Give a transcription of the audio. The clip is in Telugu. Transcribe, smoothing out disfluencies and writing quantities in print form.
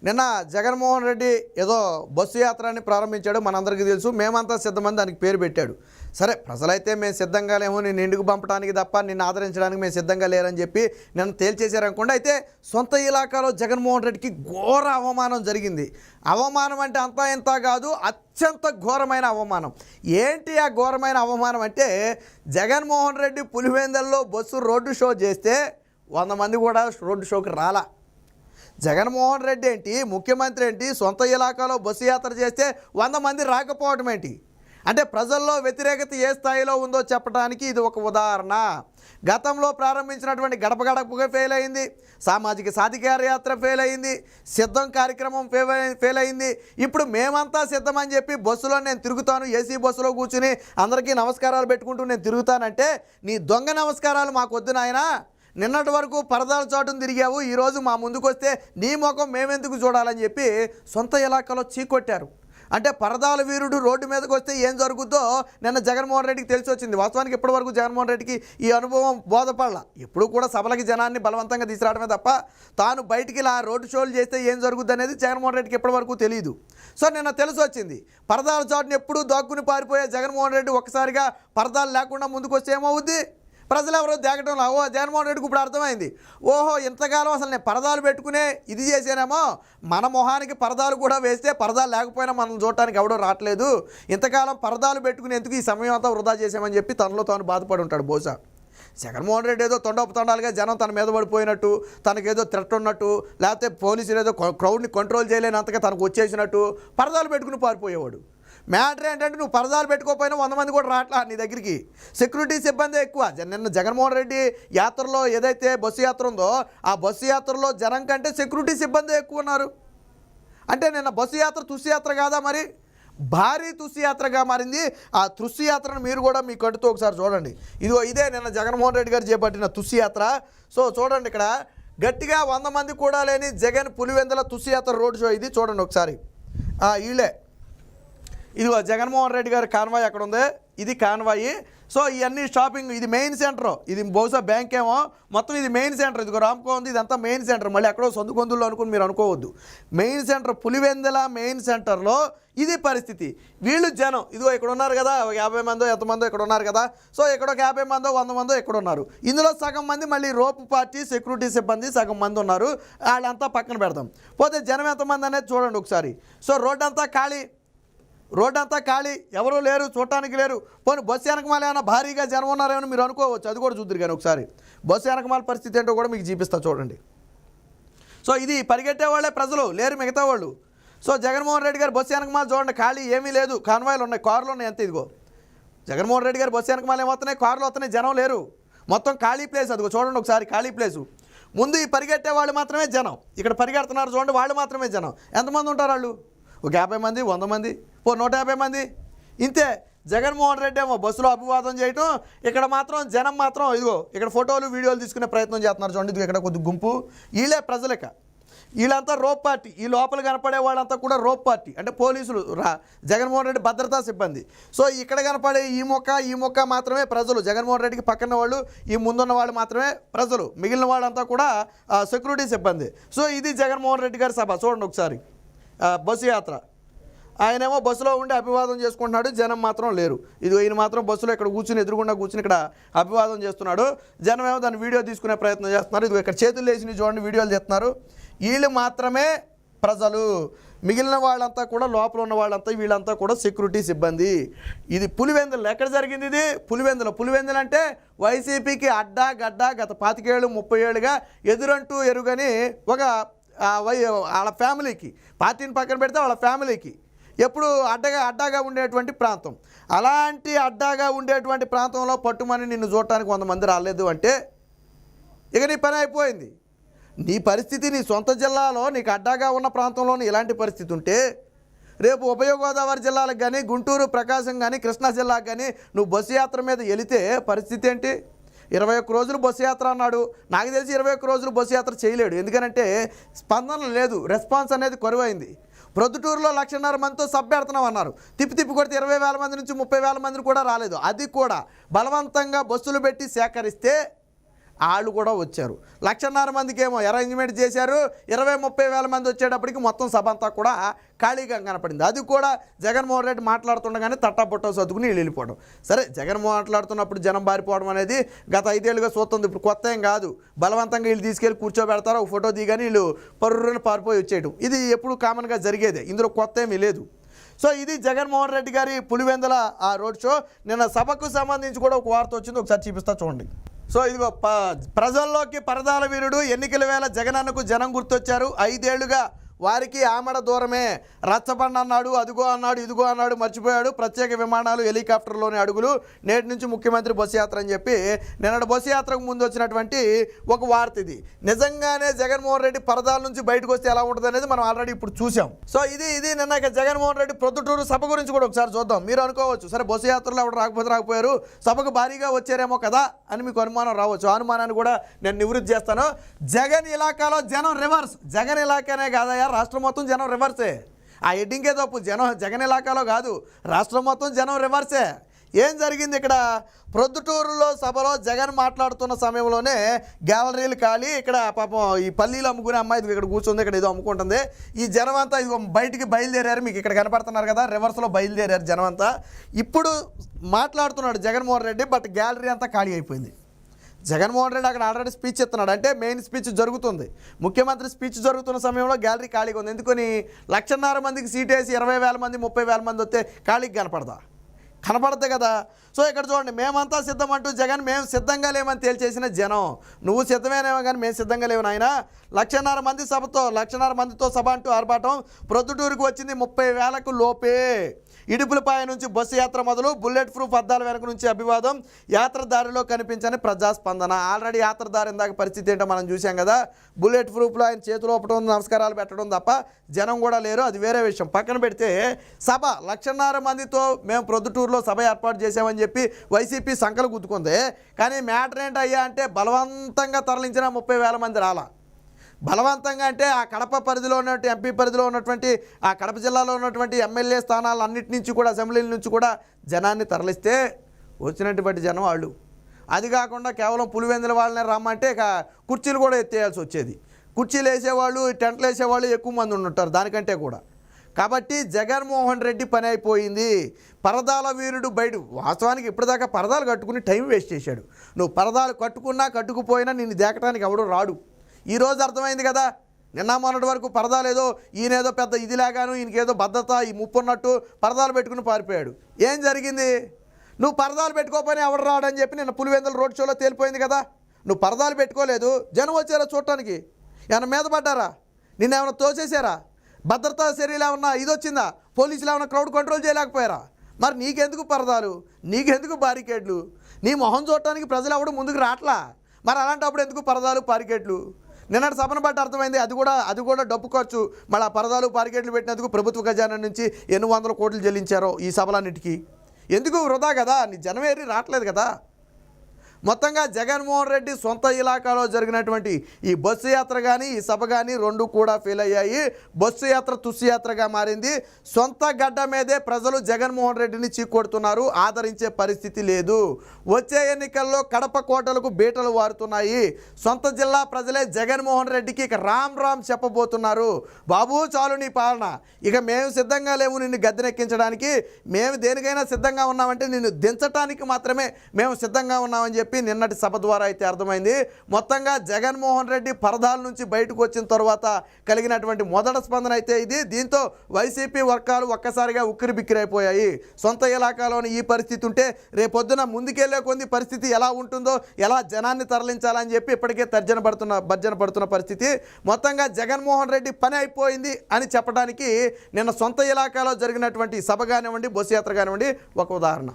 నిన్న జగన్మోహన్ రెడ్డి ఏదో బస్సు యాత్రని ప్రారంభించాడు, మనందరికీ తెలుసు. మేమంతా సిద్ధమని దానికి పేరు పెట్టాడు. సరే, ప్రజలైతే మేము సిద్ధంగా లేము, నిన్ను ఇంటికి పంపడానికి తప్ప నిన్ను ఆదరించడానికి మేము సిద్ధంగా లేరని చెప్పి నిన్న తేల్చేశారనుకోండి. అయితే సొంత ఇలాకాలో జగన్మోహన్ రెడ్డికి ఘోర అవమానం జరిగింది. అవమానం అంటే అంతా ఇంత కాదు, అత్యంత ఘోరమైన అవమానం. ఏంటి ఆ ఘోరమైన అవమానం అంటే, జగన్మోహన్ రెడ్డి పులివెందులలో బస్సు రోడ్డు షో చేస్తే 100 మంది కూడా రోడ్డు షోకి రాలా. జగన్మోహన్ రెడ్డి ఏంటి, ముఖ్యమంత్రి ఏంటి, సొంత ఇలాకాలో బస్సు యాత్ర చేస్తే 100 మంది రాకపోవటం ఏంటి? అంటే ప్రజల్లో వ్యతిరేకత ఏ స్థాయిలో ఉందో చెప్పడానికి ఇది ఒక ఉదాహరణ. గతంలో ప్రారంభించినటువంటి గడప గడపగా ఫెయిల్ అయింది, సామాజిక సాధికార యాత్ర ఫెయిల్ అయింది, సిద్ధం కార్యక్రమం ఫెయిల్ అయింది. ఇప్పుడు మేమంతా సిద్ధమని చెప్పి బస్సులో నేను తిరుగుతాను, ఏసీ బస్సులో కూర్చుని అందరికీ నమస్కారాలు పెట్టుకుంటూ నేను తిరుగుతానంటే నీ దొంగ నమస్కారాలు మాకు వద్దు నాయనా. నిన్నటి వరకు పరదాల చాటును తిరిగావు, ఈరోజు మా ముందుకు వస్తే నీ ముఖం మేమెందుకు చూడాలని చెప్పి సొంత ఇలాకాలో చీకొట్టారు. అంటే పరదాల వీరుడు రోడ్డు మీదకి వస్తే ఏం జరుగుద్దో నిన్న జగన్మోహన్ రెడ్డికి తెలిసి వచ్చింది. వాస్తవానికి ఇప్పటివరకు జగన్మోహన్ రెడ్డికి ఈ అనుభవం బోధపడాల. ఎప్పుడు కూడా సభలకి జనాన్ని బలవంతంగా తీసుకురావడమే తప్ప తాను బయటికి ఇలా రోడ్డు షోలు చేస్తే ఏం జరుగుద్ది అనేది జగన్మోహన్ రెడ్డికి ఇప్పటివరకు తెలియదు. సో నిన్న తెలిసి వచ్చింది. పరదాల చాటును ఎప్పుడూ దాక్కుని పారిపోయే జగన్మోహన్ రెడ్డి ఒక్కసారిగా పరదాలు లేకుండా ముందుకు వస్తే ఏమవుద్ది? ప్రజలు ఎవరో దేగటంలో జగన్మోహన్ రెడ్డికి ఇప్పుడు అర్థమైంది. ఓహో, ఇంతకాలం అసలు నేను పరదాలు పెట్టుకునే ఇది చేసానేమో, మన మొహానికి పరదాలు కూడా వేస్తే పరదాలు లేకపోయినా మనం చూడటానికి ఎవడో రావట్లేదు, ఇంతకాలం పరదాలు పెట్టుకుని ఎందుకు ఈ సమయం అంతా వృధా చేసామని చెప్పి తనలో తాను బాధపడి ఉంటాడు బహుశా. జగన్మోహన్ రెడ్డి ఏదో తొండాలుగా జనం తన మీద పడిపోయినట్టు, తనకేదో థ్రెట్ ఉన్నట్టు, లేకపోతే పోలీసులు ఏదో క్రౌడ్ని కంట్రోల్ చేయలేనంతగా తనకు వచ్చేసినట్టు పరదాలు పెట్టుకుని పారిపోయేవాడు. మ్యాటర్ ఏంటంటే నువ్వు పరదాలు పెట్టుకోకపోయినా 100 మంది కూడా రావట్లా నీ దగ్గరికి. సెక్యూరిటీ సిబ్బంది ఎక్కువ. నిన్న జగన్మోహన్ రెడ్డి యాత్రలో ఏదైతే బస్సు యాత్ర ఉందో ఆ బస్సు యాత్రలో జనం కంటే సెక్యూరిటీ సిబ్బంది ఎక్కువ ఉన్నారు. అంటే నిన్న బస్సు యాత్ర తుస్సు యాత్ర కాదా, మరి భారీ తుస్సు యాత్రగా మారింది. ఆ తుస్సు యాత్రను మీరు కూడా మీ కడుతూ ఒకసారి చూడండి. ఇదే నిన్న జగన్మోహన్ రెడ్డి గారు చేపట్టిన తుస్సు యాత్ర. సో చూడండి, ఇక్కడ గట్టిగా 100 మంది కూడా లేని జగన్ పులివెందుల తుస్సు యాత్ర రోడ్ షో ఇది చూడండి ఒకసారి. వీళ్ళే, ఇదిగో జగన్మోహన్ రెడ్డి గారి కాన్వాయ్ అక్కడ ఉంది, ఇది కాన్వాయి. సో ఇవన్నీ షాపింగ్, ఇది మెయిన్ సెంటర్, ఇది బహుశా బ్యాంక్ ఏమో, మొత్తం ఇది మెయిన్ సెంటర్. ఇదిగో రామ్కో ఉంది, ఇదంతా మెయిన్ సెంటర్. మళ్ళీ ఎక్కడో సొందుకొందుల్లో అనుకుని మీరు అనుకోవద్దు. మెయిన్ సెంటర్ పులివెందుల మెయిన్ సెంటర్లో ఇది పరిస్థితి. వీళ్ళు జనం ఇదిగో ఇక్కడ ఉన్నారు కదా, 50 మందో ఎంతమందో ఇక్కడ ఉన్నారు కదా. సో ఇక్కడ ఒక 50 మందో 100 మందో ఇక్కడ ఉన్నారు. ఇందులో సగం మంది మళ్ళీ రోపు పార్టీ సెక్యూరిటీ సిబ్బంది సగం మంది ఉన్నారు. వాళ్ళంతా పక్కన పెడదాం. పోతే జనం ఎంతమంది అనేది చూడండి ఒకసారి. సో రోడ్ అంతా ఖాళీ, ఎవరూ లేరు, చూడటానికి లేరు. పోనీ బస్సు వెనకమాల ఏమైనా భారీగా జనం ఉన్నారేమో మీరు అనుకోవచ్చు, అది కూడా చూద్దరు. కానీ ఒకసారి బస్సు వెనకమాల పరిస్థితి ఏంటో కూడా మీకు చూపిస్తా చూడండి. సో ఇది పరిగెట్టే వాళ్ళే ప్రజలు, లేరు మిగతా వాళ్ళు. సో జగన్మోహన్ రెడ్డి గారు బస్సు వెనకమాల చూడండి, ఖాళీ ఏమీ లేదు. కాన్వాయిలు ఉన్నాయి, కార్లు ఉన్నాయి, అంతే. ఇదిగో జగన్మోహన్ రెడ్డి గారు బస్సు వెనకమాల ఏమవుతున్నాయి, కార్లు వస్తున్నాయి, జనం లేరు, మొత్తం ఖాళీ ప్లేస్. అదిగో చూడండి ఒకసారి, ఖాళీ ప్లేసు. ముందు ఈ పరిగెట్టే వాళ్ళు మాత్రమే జనం, ఇక్కడ పరిగెడుతున్నారు చూడండి, వాళ్ళు మాత్రమే జనం. ఎంతమంది ఉంటారు వాళ్ళు? ఒక 50 మంది, 100 మంది, 150 మంది, ఇంతే. జగన్మోహన్ రెడ్డి ఏమో బస్సులో అభివాదం చేయటం, ఇక్కడ మాత్రం జనం మాత్రం ఇదిగో ఇక్కడ ఫోటోలు వీడియోలు తీసుకునే ప్రయత్నం చేస్తున్నారు చూడండి. ఇదిగో ఇక్కడ కొద్ది గుంపు, వీళ్ళే ప్రజలక, వీళ్ళంతా రోప్ పార్టీ. ఈ లోపల కనపడే వాళ్ళంతా కూడా రోప్ పార్టీ, అంటే పోలీసులు, జగన్మోహన్ రెడ్డి భద్రతా సిబ్బంది. సో ఇక్కడ కనపడే ఈ మొక్క మాత్రమే ప్రజలు, జగన్మోహన్ రెడ్డికి పక్కన వాళ్ళు, ఈ ముందున్న వాళ్ళు మాత్రమే ప్రజలు, మిగిలిన వాళ్ళంతా కూడా సెక్యూరిటీ సిబ్బంది. సో ఇది జగన్మోహన్ రెడ్డి గారి సభ. చూడండి ఒకసారి బస్సు యాత్ర. ఆయనేమో బస్సులో ఉండి అభివాదం చేసుకుంటున్నాడు, జనం మాత్రం లేరు. ఇది ఈయన మాత్రం బస్సులో ఇక్కడ కూర్చుని ఎదురుగుండా కూర్చుని ఇక్కడ అభివాదం చేస్తున్నాడు. జనం ఏమో దాన్ని వీడియో తీసుకునే ప్రయత్నం చేస్తున్నారు. ఇది ఇక్కడ చేతులు వేసి చూడండి వీడియోలు చేస్తున్నారు. వీళ్ళు మాత్రమే ప్రజలు, మిగిలిన వాళ్ళంతా కూడా లోపల ఉన్న వాళ్ళంతా వీళ్ళంతా కూడా సెక్యూరిటీ సిబ్బంది. ఇది పులివెందులు. ఎక్కడ జరిగింది ఇది? పులివెందులు అంటే వైసీపీకి అడ్డా గడ్డ గత 25 ఏళ్ళు 30 ఏళ్ళుగా ఎదురంటూ ఎరుగని ఒక వాళ్ళ ఫ్యామిలీకి, పార్టీని పక్కన పెడితే వాళ్ళ ఫ్యామిలీకి ఎప్పుడు అడ్డాగా ఉండేటువంటి ప్రాంతం. అలాంటి అడ్డాగా ఉండేటువంటి ప్రాంతంలో పట్టుమని నిన్ను చూడటానికి 100 మంది రాలేదు అంటే ఇక నీ పని అయిపోయింది. నీ పరిస్థితి నీ సొంత జిల్లాలో నీకు అడ్డాగా ఉన్న ప్రాంతంలోనే ఇలాంటి పరిస్థితి ఉంటే రేపు ఉభయ గోదావరి జిల్లాలకు కానీ, గుంటూరు, ప్రకాశం కానీ, కృష్ణా జిల్లాకు కానీ నువ్వు బస్సు యాత్ర మీద వెళితే పరిస్థితి ఏంటి? 21 రోజులు బస్సు యాత్ర అన్నాడు. నాకు తెలిసి 21 రోజులు బస్సు యాత్ర చేయలేడు. ఎందుకంటే స్పందన లేదు, రెస్పాన్స్ అనేది కొరవైంది. ప్రొద్దుటూరులో 1,50,000 మందితో సభ పెడుతున్నాం అన్నారు. తిప్పి కొడితే 20,000 మంది నుంచి 30,000 మందిని కూడా రాలేదు. అది కూడా బలవంతంగా బస్సులు పెట్టి సేకరిస్తే వాళ్ళు కూడా వచ్చారు. 1,50,000 మందికి ఏమో అరేంజ్మెంట్ చేశారు. 20-30 వేల మంది వచ్చేటప్పటికి మొత్తం సభ అంతా కూడా ఖాళీగా కనపడింది. అది కూడా జగన్మోహన్ రెడ్డి మాట్లాడుతుండగానే తట్టాపుట్ట సర్దుకుని వెళ్ళిపోవడం. సరే, జగన్ మాట్లాడుతున్నప్పుడు జనం బారిపోవడం అనేది గత 5 ఏళ్ళుగా చూస్తుంది. ఇప్పుడు కొత్త ఏం కాదు. బలవంతంగా వీళ్ళు తీసుకెళ్ళి కూర్చోబెడతారు, ఒక ఫోటో దిగాని వీళ్ళు పర్రుని పారిపోయి వచ్చేయడం. ఇది ఎప్పుడు కామన్గా జరిగేదే, ఇందులో కొత్త ఏమీ లేదు. సో ఇది జగన్మోహన్ రెడ్డి గారి పులివెందుల ఆ రోడ్ షో. నిన్న సభకు సంబంధించి కూడా ఒక వార్త వచ్చింది, ఒకసారి చూపిస్తా చూడండి. సో ఇదిగో ప్రజల్లోకి పరదాల వీరుడు, ఎన్నికల వేళ జగనన్నకు జనం గుర్తొచ్చారు. 5 ఏళ్లుగా వారికి ఆమడ దూరమే. రచ్చబండ అన్నాడు, అదిగో అన్నాడు, ఇదిగో అన్నాడు, మర్చిపోయాడు. ప్రత్యేక విమానాలు, హెలికాప్టర్లోని అడుగులు, నేటి నుంచి ముఖ్యమంత్రి బస్సు యాత్ర అని చెప్పి నిన్నటి బస్సు యాత్రకు ముందు వచ్చినటువంటి ఒక వార్త ఇది. నిజంగానే జగన్మోహన్ రెడ్డి పరదాల నుంచి బయటకు వస్తే ఎలా ఉంటుంది అనేది మనం ఆల్రెడీ ఇప్పుడు చూసాం. సో ఇది నిన్న జగన్మోహన్ రెడ్డి ప్రొద్దుటూరు సభ గురించి కూడా ఒకసారి చూద్దాం. మీరు అనుకోవచ్చు, సరే బస్సు యాత్రలో ఎవరు రాకపోయారు, సభకు భారీగా వచ్చారేమో కదా అని మీకు అనుమానం రావచ్చు. ఆ అనుమానాన్ని కూడా నేను నివృత్తి చేస్తాను. జగన్ ఇలాకాలో జనం రివర్స్. జగన్ ఇలాకానే కాదయా, రాష్ట్రం మొత్తం జనం రివర్సే. ఆ హెడ్డింగే తప్పు. జగన్ ఇలాకాలో కాదు, రాష్ట్రం మొత్తం జనం రివర్సే. ఏం జరిగింది ఇక్కడ? ప్రొద్దుటూరులో సభలో జగన్ మాట్లాడుతున్న సమయంలోనే గ్యాలరీలు ఖాళీ. ఇక్కడ పాపం ఈ పల్లీలు అమ్ముకునే అమ్మాయి ఇక్కడ కూర్చుంది, ఇక్కడ ఏదో అమ్ముకుంటుంది. ఈ జనం అంతా ఇది బయటికి బయలుదేరారు. మీకు ఇక్కడ కనపడుతున్నారు కదా, రివర్స్లో బయలుదేరారు జనం అంతా. ఇప్పుడు మాట్లాడుతున్నాడు జగన్మోహన్ రెడ్డి, బట్ గ్యాలరీ అంతా ఖాళీ అయిపోయింది. జగన్మోహన్ రెడ్డి అక్కడ ఆల్రెడీ స్పీచ్ ఇస్తున్నాడు, అంటే మెయిన్ స్పీచ్ జరుగుతుంది. ముఖ్యమంత్రి స్పీచ్ జరుగుతున్న సమయంలో గ్యాలరీ ఖాళీగా ఉంది. ఎందుకని? 1,50,000 మందికి సీట్ వేసి 20,000 మంది 30,000 మంది వస్తే ఖాళీకి కనపడద్దు కదా. సో ఇక్కడ చూడండి, మేమంతా సిద్ధం అంటూ జగన్ మేము సిద్ధంగా లేమని తేల్చేసిన జనం. నువ్వు సిద్ధమేనేమో కానీ మేము సిద్ధంగా లేవు నాయన. 1,50,000 మంది సభతో 1,50,000 మందితో సభ అంటూ ఆర్భాటం. ప్రొద్దుటూరుకు వచ్చింది 30,000కు లోపే. ఇడుపులపాయ నుంచి బస్సు యాత్ర మొదలు, బుల్లెట్ ప్రూఫ్ అద్దాల వెనక నుంచి అభివాదం, యాత్రదారిలో కనిపించని ప్రజాస్పందన. ఆల్రెడీ యాత్రదారి ఇందాక పరిస్థితి ఏంటో మనం చూసాం కదా. బుల్లెట్ ప్రూఫ్లో ఆయన చేతులు ఒప్పటం, నమస్కారాలు పెట్టడం తప్ప జనం కూడా లేరు, అది వేరే విషయం. పక్కన పెడితే సభ 1,50,000 మందితో మేము ప్రొద్దుటూరులో సభ ఏర్పాటు చేసామని చెప్పి వైసీపీ సంకలు గుద్దుకుంది. కానీ మ్యాటర్ ఏంటయ్యా అంటే బలవంతంగా తరలించిన 30,000 మంది రాలా. బలవంతంగా అంటే ఆ కడప పరిధిలో ఉన్నటువంటి ఎంపీ పరిధిలో ఉన్నటువంటి ఆ కడప జిల్లాలో ఉన్నటువంటి ఎమ్మెల్యే స్థానాలన్నిటి నుంచి కూడా, అసెంబ్లీల నుంచి కూడా జనాన్ని తరలిస్తే వచ్చినటువంటి జనం వాళ్ళు. అది కాకుండా కేవలం పులివెందుల వాళ్ళనే రమ్మంటే ఇక కుర్చీలు కూడా ఎత్తేయాల్సి వచ్చేది. కుర్చీలు వేసేవాళ్ళు, టెంట్లు వేసేవాళ్ళు ఎక్కువ మంది ఉంటారు దానికంటే కూడా. కాబట్టి జగన్మోహన్ రెడ్డి పని అయిపోయింది. పరదాల వీరుడు బయట. వాస్తవానికి ఇప్పటిదాకా పరదాలు కట్టుకుని టైం వేస్ట్ చేశాడు. నువ్వు పరదాలు కట్టుకున్నా కట్టుకుపోయినా నిన్ను దేకటానికి ఎవడు రాడు. ఈరోజు అర్థమైంది కదా. నిన్న మొన్నటి వరకు పరదాలు ఏదో ఈయనేదో పెద్ద ఇదిలాగాను, ఈయనకేదో భద్రత ఈ ముప్పు ఉన్నట్టు పరదాలు పెట్టుకుని పారిపోయాడు. ఏం జరిగింది? నువ్వు పరదాలు పెట్టుకోపోయినా ఎవడు రాడని చెప్పి నిన్న పులివెందుల రోడ్ షోలో తేలిపోయింది కదా. నువ్వు పరదాలు పెట్టుకోలేదు, జనం వచ్చారా చూడటానికి? ఏమైనా మీద పడ్డారా? నిన్నేమైనా తోసేసారా? భద్రతా చర్యలు ఏమన్నా ఇది వచ్చిందా? పోలీసులు ఏమైనా క్రౌడ్ కంట్రోల్ చేయలేకపోయారా? మరి నీకెందుకు పరదాలు, నీకెందుకు బారికేడ్లు? నీ మొహం చూడటానికి ప్రజలు ఎవడు ముందుకు రావట్లా. మరి అలాంటప్పుడు ఎందుకు పరదాలు పారికేట్లు? నిన్నటి సభను బట్టి అర్థమైంది. అది కూడా డబ్బు ఖర్చు. మళ్ళీ పరదాలు పారికేట్లు పెట్టినందుకు ప్రభుత్వ ఖజానా నుంచి ఎన్ని వందల కోట్లు చెల్లించారో ఈ సభలన్నిటికీ. ఎందుకు వృధా కదా, నీ జనం ఏరి రావట్లేదు కదా. మొత్తంగా జగన్మోహన్ రెడ్డి సొంత ఇలాకాలో జరిగినటువంటి ఈ బస్సు యాత్ర కానీ ఈ సభ కానీ రెండు కూడా ఫెయిల్ అయ్యాయి. బస్సు యాత్ర తుస్సు యాత్రగా మారింది. సొంత గడ్డ మీదే ప్రజలు జగన్మోహన్ రెడ్డిని చీకొడుతున్నారు, ఆదరించే పరిస్థితి లేదు. వచ్చే ఎన్నికల్లో కడప కోటలకు బీటలు వారుతున్నాయి. సొంత జిల్లా ప్రజలే జగన్మోహన్ రెడ్డికి ఇక రామ్ రామ్ చెప్పబోతున్నారు. బాబు చాలు నీ పాలన, ఇక మేము సిద్ధంగా లేవు నిన్ను గద్దెనెక్కించడానికి. మేము దేనికైనా సిద్ధంగా ఉన్నామంటే నిన్ను దించడానికి మాత్రమే మేము సిద్ధంగా ఉన్నామని చెప్పి నిన్నటి సభ ద్వారా అయితే అర్థమైంది. మొత్తంగా జగన్మోహన్ రెడ్డి పరదాల నుంచి బయటకు వచ్చిన తర్వాత కలిగినటువంటి మొదటి స్పందన అయితే ఇది. దీంతో వైసీపీ వర్గాలు ఒక్కసారిగా ఉక్కిరి బిక్కిరైపోయాయి. సొంత ఇలాకాలోని ఈ పరిస్థితి ఉంటే రేపొద్దున ముందుకెళ్లే కొంది పరిస్థితి ఎలా ఉంటుందో, ఎలా జనాన్ని తరలించాలని చెప్పి ఇప్పటికే భర్జన పడుతున్న పరిస్థితి. మొత్తంగా జగన్మోహన్ రెడ్డి పని అయిపోయింది అని చెప్పడానికి నిన్న సొంత ఇలాకాలో జరిగినటువంటి సభ కానివ్వండి, బస్సు యాత్ర కానివ్వండి ఒక ఉదాహరణ.